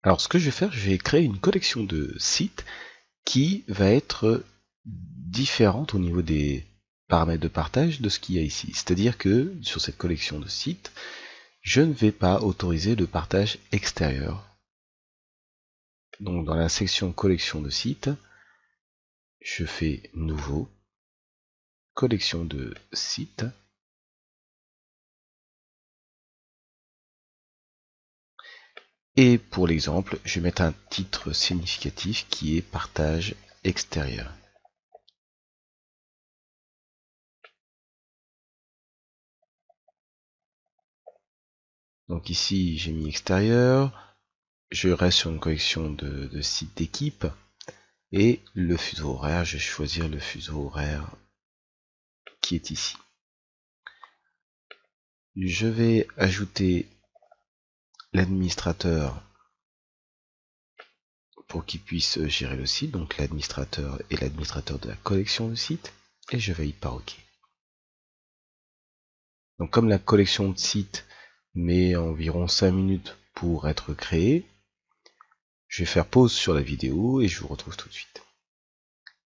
Alors ce que je vais faire, je vais créer une collection de sites qui va être différente au niveau des paramètres de partage de ce qu'il y a ici. C'est-à-dire que sur cette collection de sites, je ne vais pas autoriser le partage extérieur. Donc dans la section collection de sites, je fais nouveau, collection de sites, et pour l'exemple, je vais mettre un titre significatif qui est partage extérieur. Donc ici j'ai mis extérieur, je reste sur une collection de sites d'équipe, et le fuseau horaire, je vais choisir le fuseau horaire qui est ici. Je vais ajouter l'administrateur pour qu'il puisse gérer le site, donc l'administrateur et l'administrateur de la collection de sites, et je valide par OK. Donc comme la collection de sites met environ 5 minutes pour être créée, je vais faire pause sur la vidéo et je vous retrouve tout de suite.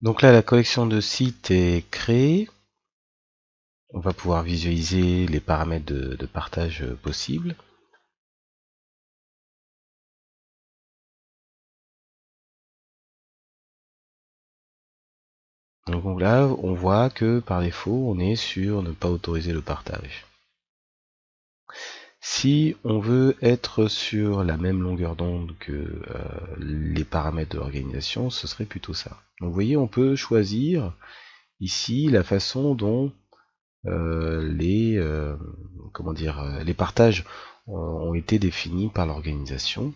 Donc là, la collection de sites est créée. On va pouvoir visualiser les paramètres de partage possibles. Donc là, on voit que par défaut, on est sur ne pas autoriser le partage. Si on veut être sur la même longueur d'onde que les paramètres de l'organisation, ce serait plutôt ça. Donc vous voyez, on peut choisir ici la façon dont les partages ont été définis par l'organisation.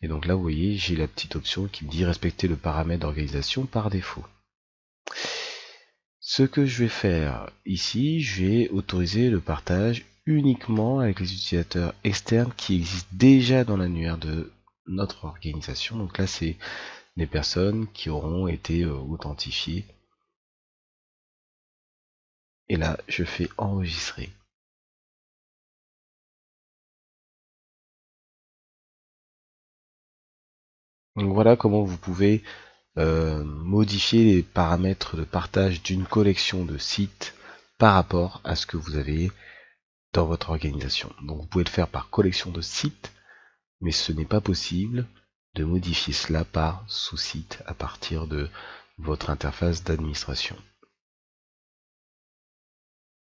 Et donc là, vous voyez, j'ai la petite option qui me dit respecter le paramètre d'organisation par défaut. Ce que je vais faire ici, je vais autoriser le partage uniquement avec les utilisateurs externes qui existent déjà dans l'annuaire de notre organisation. Donc là, c'est des personnes qui auront été authentifiées. Et là, je fais enregistrer. Donc voilà comment vous pouvez modifier les paramètres de partage d'une collection de sites par rapport à ce que vous avez dans votre organisation. Donc vous pouvez le faire par collection de sites, mais ce n'est pas possible de modifier cela par sous-site à partir de votre interface d'administration.